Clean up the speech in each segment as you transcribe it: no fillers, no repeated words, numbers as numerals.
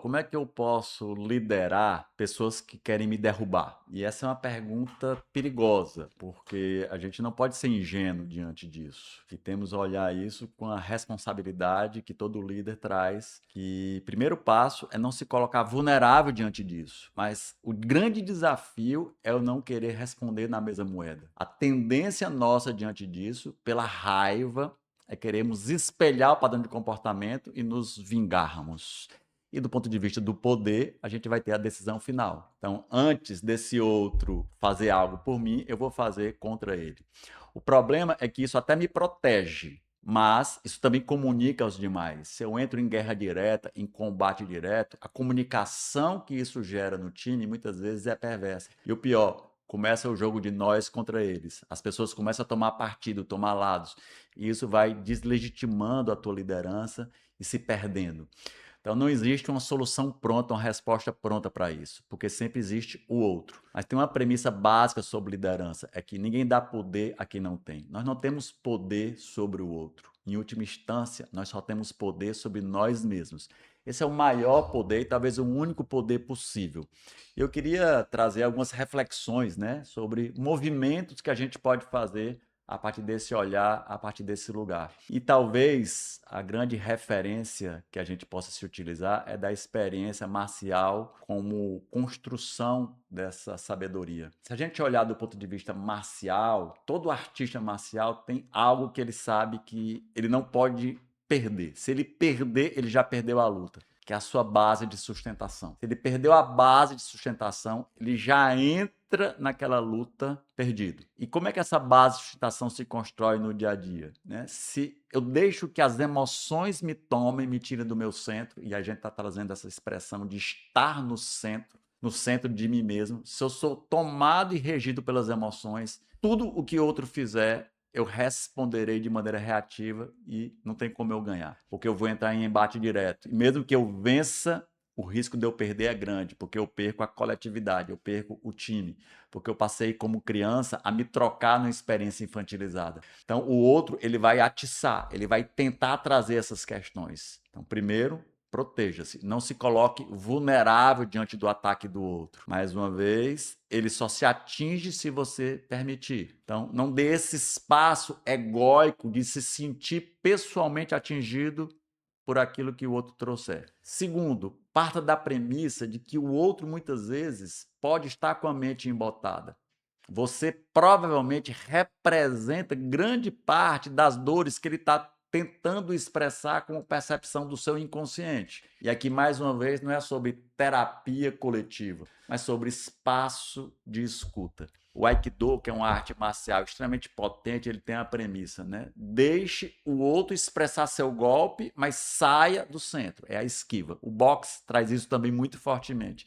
Como é que eu posso liderar pessoas que querem me derrubar? E essa é uma pergunta perigosa, porque a gente não pode ser ingênuo diante disso. E temos a olhar isso com a responsabilidade que todo líder traz, que primeiro passo é não se colocar vulnerável diante disso. Mas o grande desafio é o não querer responder na mesma moeda. A tendência nossa diante disso, pela raiva, é queremos espelhar o padrão de comportamento e nos vingarmos. E do ponto de vista do poder, a gente vai ter a decisão final. Então, antes desse outro fazer algo por mim, eu vou fazer contra ele. O problema é que isso até me protege, mas isso também comunica aos demais. Se eu entro em guerra direta, em combate direto, a comunicação que isso gera no time muitas vezes é perversa. E o pior, começa o jogo de nós contra eles. As pessoas começam a tomar partido, tomar lados. E isso vai deslegitimando a tua liderança e se perdendo. Então não existe uma solução pronta, uma resposta pronta para isso, porque sempre existe o outro. Mas tem uma premissa básica sobre liderança, é que ninguém dá poder a quem não tem. Nós não temos poder sobre o outro. Em última instância, nós só temos poder sobre nós mesmos. Esse é o maior poder e talvez o único poder possível. Eu queria trazer algumas reflexões, né, sobre movimentos que a gente pode fazer a partir desse olhar, a partir desse lugar. E talvez a grande referência que a gente possa se utilizar é da experiência marcial como construção dessa sabedoria. Se a gente olhar do ponto de vista marcial, todo artista marcial tem algo que ele sabe que ele não pode perder. Se ele perder, ele já perdeu a luta, que é a sua base de sustentação. Se ele perdeu a base de sustentação, ele já entra naquela luta perdido. E como é que essa base de sustentação se constrói no dia a dia? Né? Se eu deixo que as emoções me tomem, me tirem do meu centro, e a gente está trazendo essa expressão de estar no centro de mim mesmo, se eu sou tomado e regido pelas emoções, tudo o que outro fizer eu responderei de maneira reativa e não tem como eu ganhar, porque eu vou entrar em embate direto. E mesmo que eu vença, o risco de eu perder é grande, porque eu perco a coletividade, eu perco o time, porque eu passei como criança a me trocar numa experiência infantilizada. Então, o outro, ele vai atiçar, ele vai tentar trazer essas questões. Então, primeiro, proteja-se, não se coloque vulnerável diante do ataque do outro. Mais uma vez, ele só se atinge se você permitir. Então, não dê esse espaço egóico de se sentir pessoalmente atingido por aquilo que o outro trouxer. Segundo, parta da premissa de que o outro muitas vezes pode estar com a mente embotada. Você provavelmente representa grande parte das dores que ele está tentando expressar com percepção do seu inconsciente. E aqui, mais uma vez, não é sobre terapia coletiva, mas sobre espaço de escuta. O Aikido, que é uma arte marcial extremamente potente, ele tem a premissa, né? Deixe o outro expressar seu golpe, mas saia do centro. É a esquiva. O boxe traz isso também muito fortemente.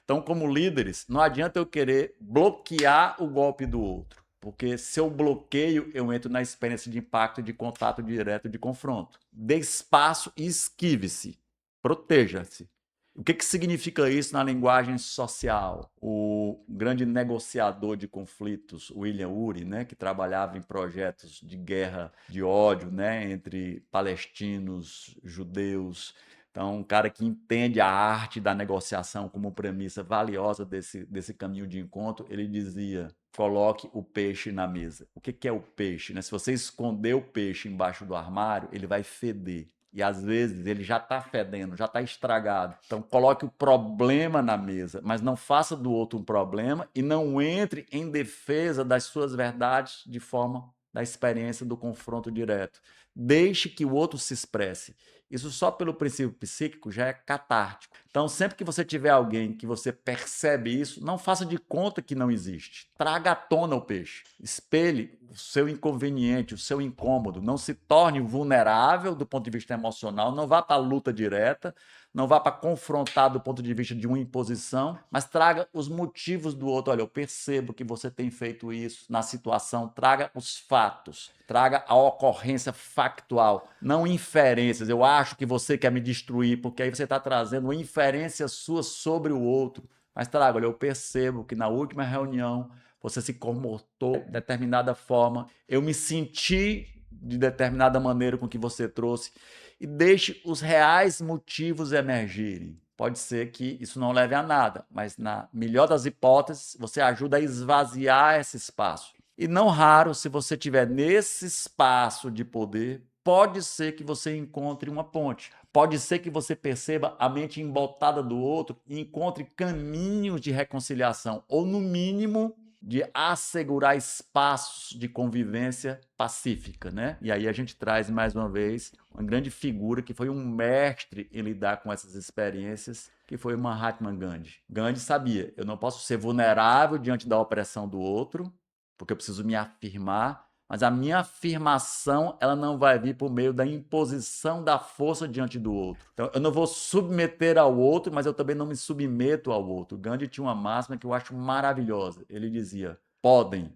Então, como líderes, não adianta eu querer bloquear o golpe do outro, porque se eu bloqueio, eu entro na experiência de impacto, de contato direto, de confronto. Dê espaço e esquive-se. Proteja-se. O que significa isso na linguagem social? O grande negociador de conflitos, William Ury, né, que trabalhava em projetos de guerra de ódio, né, entre palestinos, judeus. Então, um cara que entende a arte da negociação como premissa valiosa desse caminho de encontro, ele dizia: coloque o peixe na mesa. O que é o peixe? Né? Se você esconder o peixe embaixo do armário, ele vai feder. E às vezes ele já está fedendo, já está estragado. Então coloque o problema na mesa, mas não faça do outro um problema e não entre em defesa das suas verdades de forma da experiência do confronto direto. Deixe que o outro se expresse. Isso só pelo princípio psíquico já é catártico. Então, sempre que você tiver alguém que você percebe isso, não faça de conta que não existe. Traga à tona o peixe. Espelhe o seu inconveniente, o seu incômodo. Não se torne vulnerável do ponto de vista emocional. Não vá para a luta direta. Não vá para confrontar do ponto de vista de uma imposição, mas traga os motivos do outro. Olha, eu percebo que você tem feito isso na situação. Traga os fatos. Traga a ocorrência factual, não inferências. Eu acho que você quer me destruir, porque aí você está trazendo uma inferência sua sobre o outro. Mas traga, olha, eu percebo que na última reunião você se comportou de determinada forma, eu me senti de determinada maneira com que você trouxe, e deixe os reais motivos emergirem. Pode ser que isso não leve a nada, mas na melhor das hipóteses, você ajuda a esvaziar esse espaço. E não raro, se você estiver nesse espaço de poder, pode ser que você encontre uma ponte. Pode ser que você perceba a mente embotada do outro e encontre caminhos de reconciliação, ou no mínimo de assegurar espaços de convivência pacífica, né? E aí a gente traz mais uma vez uma grande figura que foi um mestre em lidar com essas experiências, que foi o Mahatma Gandhi. Gandhi sabia, eu não posso ser vulnerável diante da opressão do outro, porque eu preciso me afirmar, mas a minha afirmação ela não vai vir por meio da imposição da força diante do outro. Então, eu não vou submeter ao outro, mas eu também não me submeto ao outro. Gandhi tinha uma máxima que eu acho maravilhosa. Ele dizia: podem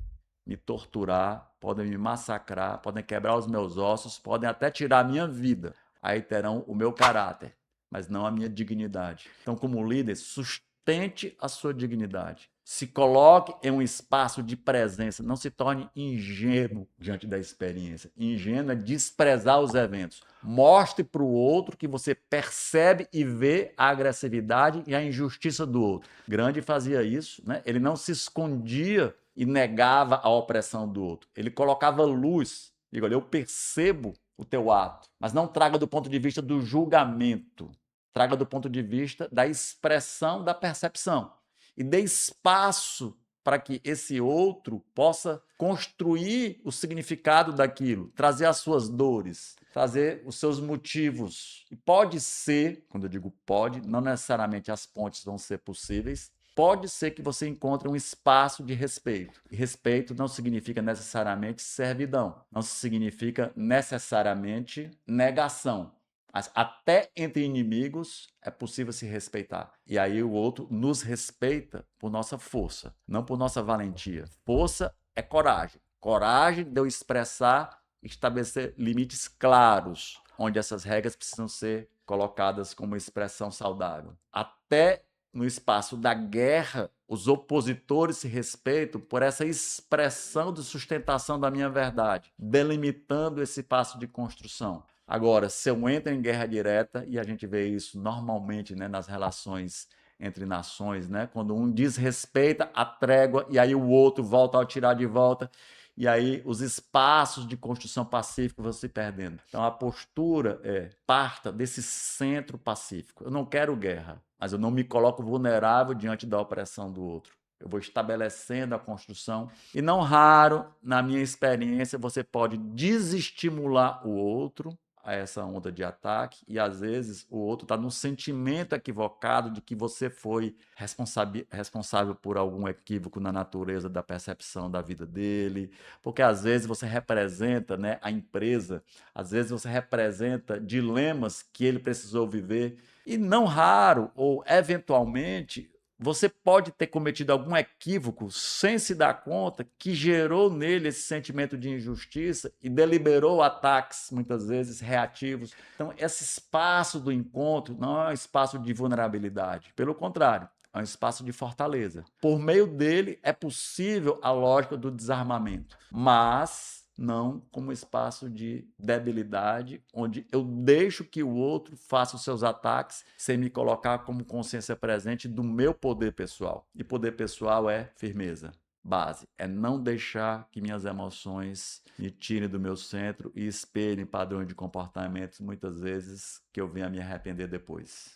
me torturar, podem me massacrar, podem quebrar os meus ossos, podem até tirar a minha vida. Aí terão o meu caráter, mas não a minha dignidade. Então, como líder, sustente a sua dignidade. Se coloque em um espaço de presença, não se torne ingênuo diante da experiência. Ingênuo é desprezar os eventos. Mostre para o outro que você percebe e vê a agressividade e a injustiça do outro. Gandhi fazia isso, né? Ele não se escondia e negava a opressão do outro. Ele colocava luz. Digo, olha, eu percebo o teu ato, mas não traga do ponto de vista do julgamento. Traga do ponto de vista da expressão da percepção e dê espaço para que esse outro possa construir o significado daquilo, trazer as suas dores, trazer os seus motivos. E pode ser, quando eu digo pode, não necessariamente as pontes vão ser possíveis, pode ser que você encontre um espaço de respeito. E respeito não significa necessariamente servidão, não significa necessariamente negação. Mas até entre inimigos é possível se respeitar. E aí o outro nos respeita por nossa força, não por nossa valentia. Força é coragem. Coragem de eu expressar e estabelecer limites claros, onde essas regras precisam ser colocadas como expressão saudável. Até no espaço da guerra, os opositores se respeitam por essa expressão de sustentação da minha verdade, delimitando esse passo de construção. Agora, se eu entro em guerra direta, e a gente vê isso normalmente, né, nas relações entre nações, né, quando um desrespeita a trégua e aí o outro volta a tirar de volta, e aí os espaços de construção pacífica vão se perdendo. Então a postura é: parta desse centro pacífico. Eu não quero guerra, mas eu não me coloco vulnerável diante da opressão do outro. Eu vou estabelecendo a construção e não raro, na minha experiência, você pode desestimular o outro a essa onda de ataque e às vezes o outro está num sentimento equivocado de que você foi responsável por algum equívoco na natureza da percepção da vida dele, porque às vezes você representa, né, a empresa, às vezes você representa dilemas que ele precisou viver e não raro ou eventualmente você pode ter cometido algum equívoco sem se dar conta que gerou nele esse sentimento de injustiça e deliberou ataques, muitas vezes reativos. Então, esse espaço do encontro não é um espaço de vulnerabilidade. Pelo contrário, é um espaço de fortaleza. Por meio dele é possível a lógica do desarmamento, mas não como espaço de debilidade, onde eu deixo que o outro faça os seus ataques sem me colocar como consciência presente do meu poder pessoal. E poder pessoal é firmeza. Base é não deixar que minhas emoções me tirem do meu centro e espelhem padrões de comportamentos, muitas vezes, que eu venha me arrepender depois.